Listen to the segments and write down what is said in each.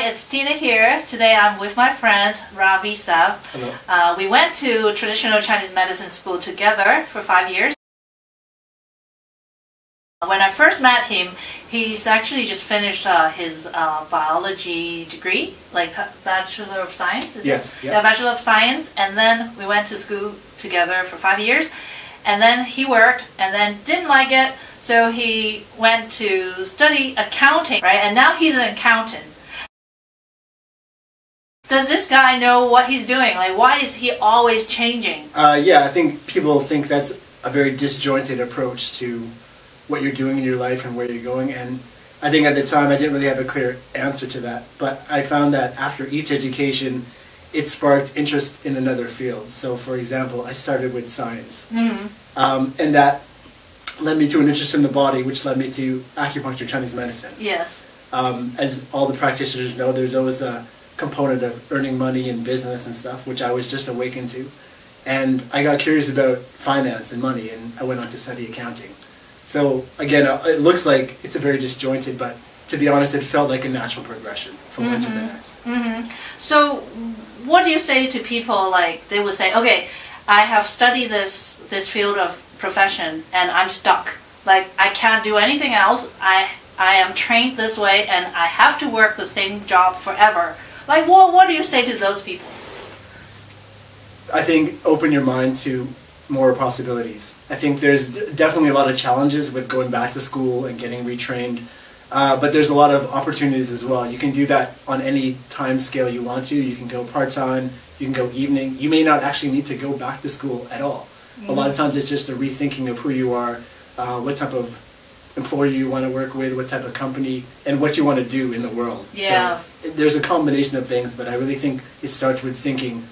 Hi, it's Tina here. Today I'm with my friend Ravi Seth. Hello. We went to traditional Chinese medicine school together for 5 years. When I first met him, he's actually just finished his biology degree, like Bachelor of Science. Yes. Yeah, Bachelor of Science. And then we went to school together for 5 years. And then he worked and then didn't like it. So he went to study accounting, right? And now he's an accountant. Does this guy know what he's doing? Like, why is he always changing? Yeah, I think people think that's a very disjointed approach to what you're doing in your life and where you're going. And I think at the time I didn't really have a clear answer to that. But I found that after each education, it sparked interest in another field. So, for example, I started with science. And that led me to an interest in the body, which led me to acupuncture, Chinese medicine. Yes. As all the practitioners know, there's always a component of earning money in business and stuff, which I was just awakened to. And I got curious about finance and money, and I went on to study accounting. So again, it looks like it's a very disjointed, but to be honest, it felt like a natural progression from one to the next. So what do you say to people, like, they would say, okay, I have studied this field of profession and I'm stuck. Like, I can't do anything else. I am trained this way and I have to work the same job forever. Like, what do you say to those people? I think open your mind to more possibilities. I think there's definitely a lot of challenges with going back to school and getting retrained, but there's a lot of opportunities as well. You can do that on any time scale you want to. You can go part-time, you can go evening. You may not actually need to go back to school at all. A lot of times it's just a rethinking of who you are, what type of employer you want to work with, what type of company, and what you want to do in the world. Yeah. So there's a combination of things, but I really think it starts with thinking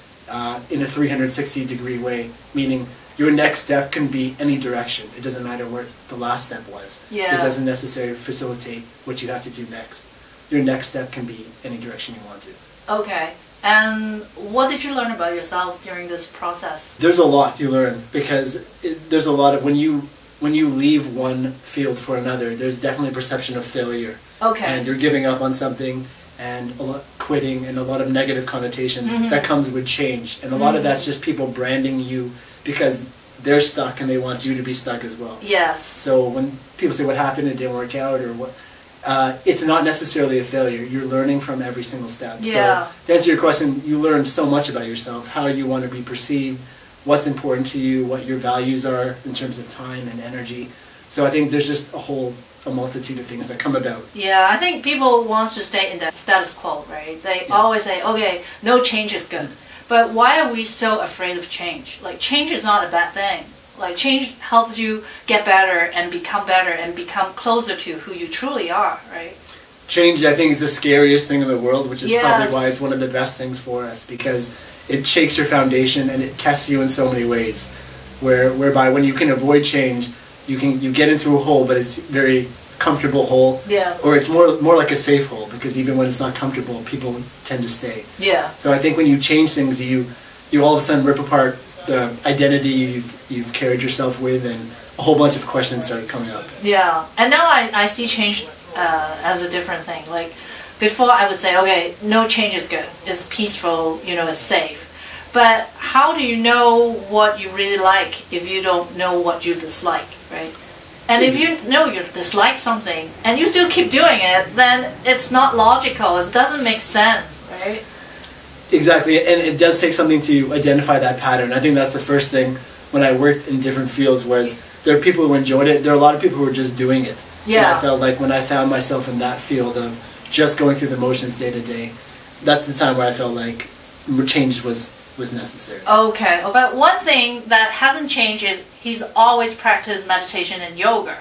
in a 360-degree way, meaning your next step can be any direction. It doesn't matter where the last step was. Yeah. It doesn't necessarily facilitate what you have to do next. Your next step can be any direction you want to. Okay. And what did you learn about yourself during this process? There's a lot you learn, because there's a lot of, when you leave one field for another, there's definitely a perception of failure. Okay. And you're giving up on something, and a lot quitting, and a lot of negative connotation that comes with change. And a lot of that's just people branding you because they're stuck and they want you to be stuck as well. Yes. So when people say what happened, it didn't work out, or what, it's not necessarily a failure. You're learning from every single step. Yeah. So to answer your question, you learn so much about yourself, how you want to be perceived, what's important to you, what your values are in terms of time and energy. So I think there's just a multitude of things that come about. Yeah, I think people want to stay in the status quo, right? They always say, okay, no change is good. But why are we so afraid of change? Like, change is not a bad thing. Like, change helps you get better and become closer to who you truly are, right? Change, I think, is the scariest thing in the world, which is probably why it's one of the best things for us, because it shakes your foundation and it tests you in so many ways. Whereby when you can avoid change, you get into a hole, but it's a very comfortable hole. Yeah. Or it's more like a safe hole, because even when it's not comfortable, people tend to stay. Yeah. So I think when you change things, you all of a sudden rip apart the identity you've carried yourself with, and a whole bunch of questions start coming up. Yeah. And now I see change as a different thing. Like, before I would say, okay, no change is good. It's peaceful, you know, it's safe. But how do you know what you really like if you don't know what you dislike, right? And if you know you dislike something and you still keep doing it, then it's not logical. It doesn't make sense, right? Exactly, and it does take something to identify that pattern. I think that's the first thing when I worked in different fields, was there are people who enjoyed it. There are a lot of people who were just doing it. Yeah. And I felt like when I found myself in that field of just going through the motions day to day, that's the time where I felt like change was necessary. Okay, but one thing that hasn't changed is he's always practiced meditation and yoga.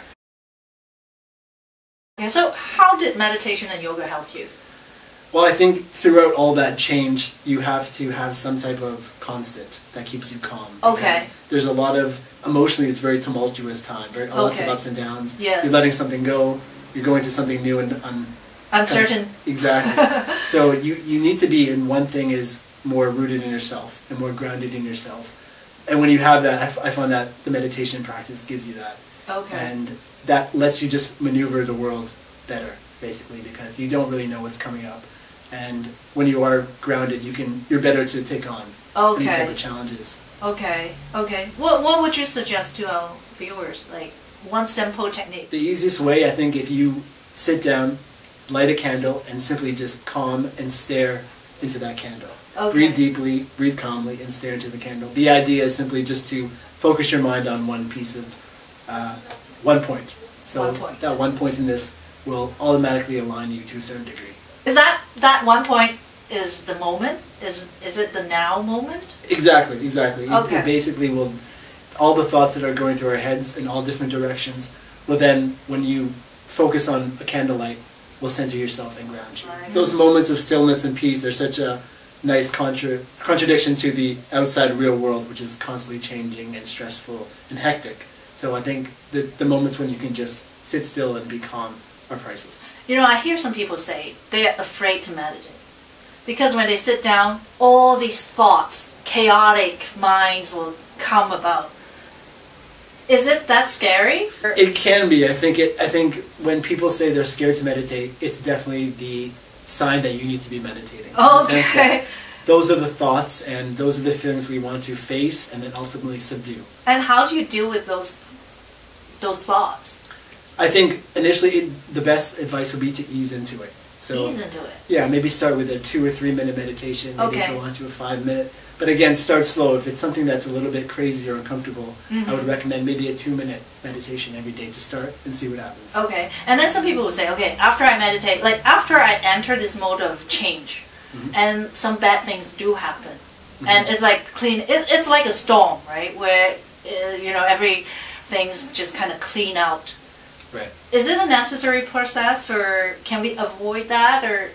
Okay, so how did meditation and yoga help you? Well, I think throughout all that change, you have to have some type of constant that keeps you calm. Okay. There's a lot of, emotionally, it's a very tumultuous time, lots of ups and downs. Yes. You're letting something go, you're going to something new and uncertain. Exactly. So you need to be in one thing is more rooted in yourself and more grounded in yourself. And when you have that, I find that the meditation practice gives you that. Okay. And that lets you just maneuver the world better, basically, because you don't really know what's coming up. And when you are grounded, you're better to take on any type of challenges. Okay. What would you suggest to our viewers? Like one simple technique. The easiest way, I think, if you sit down, light a candle, and simply just calm and stare into that candle. Okay. Breathe deeply, breathe calmly, and stare into the candle. The idea is simply just to focus your mind on one piece of, 1 point. So that 1 point in this will automatically align you to a certain degree. Is that 1 point is the moment? Is it the now moment? Exactly. Okay. It basically will, all the thoughts that are going through our heads in all different directions will then, when you focus on a candlelight, will center yourself and ground you. Right. Those moments of stillness and peace are such a nice contradiction to the outside real world, which is constantly changing and stressful and hectic. So I think the moments when you can just sit still and be calm are priceless. You know, I hear some people say they're afraid to meditate. Because when they sit down, all these thoughts, chaotic minds will come about. Is it that scary? It can be. I think when people say they're scared to meditate, it's definitely the sign that you need to be meditating. Okay. Those are the thoughts and those are the feelings we want to face and then ultimately subdue. And how do you deal with those thoughts? I think initially the best advice would be to ease into it. So, ease into it. Yeah, maybe start with a 2 or 3 minute meditation, maybe Okay. go on to a 5 minute. But again, start slow. If it's something that's a little bit crazy or uncomfortable, I would recommend maybe a 2 minute meditation every day to start and see what happens. Okay. And then some people will say, okay, after I meditate, like after I enter this mode of change, and some bad things do happen, and it's like it's like a storm, right? Where, you know, everything's just kind of clean out. Right. Is it a necessary process, or can we avoid that, or?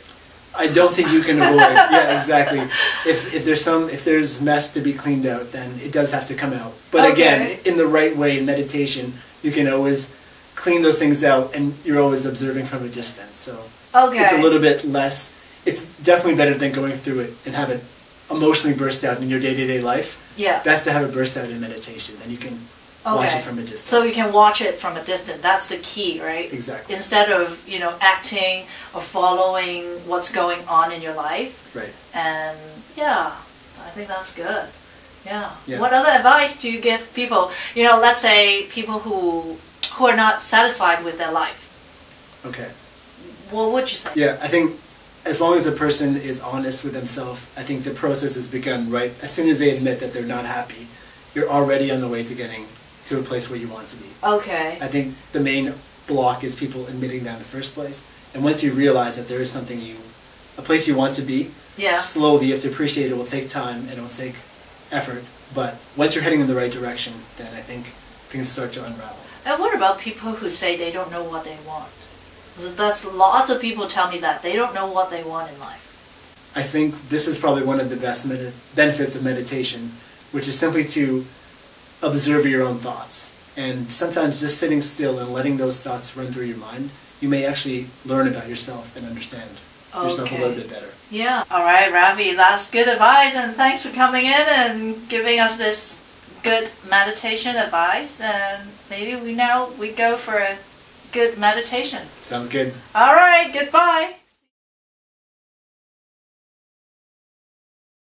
I don't think you can avoid. Yeah, exactly. If there's mess to be cleaned out, then it does have to come out. But again, in the right way, in meditation, you can always clean those things out, and you're always observing from a distance. So it's a little bit less. It's definitely better than going through it and have it emotionally burst out in your day-to-day life. Yeah. Best to have it burst out in meditation, and you can watch it from a distance. So you can watch it from a distance. That's the key, right? Exactly. Instead of, you know, acting or following what's going on in your life. Right. And yeah, I think that's good. Yeah. Yeah. What other advice do you give people? You know, let's say people who are not satisfied with their life. Okay. What would you say? Yeah, I think as long as the person is honest with themselves, I think the process has begun, right? As soon as they admit that they're not happy, you're already on the way to getting to a place where you want to be. Okay. I think the main block is people admitting that in the first place. And once you realize that there is something a place you want to be, slowly you have to appreciate it will take time and it will take effort. But once you're heading in the right direction, then I think things start to unravel. And what about people who say they don't know what they want? That's lots of people tell me that they don't know what they want in life. I think this is probably one of the best benefits of meditation, which is simply to observe your own thoughts. And sometimes just sitting still and letting those thoughts run through your mind, you may actually learn about yourself and understand yourself a little bit better. Yeah. All right, Ravi, that's good advice, and thanks for coming in and giving us this good meditation advice. And maybe we go for a good meditation. Sounds good. All right, goodbye.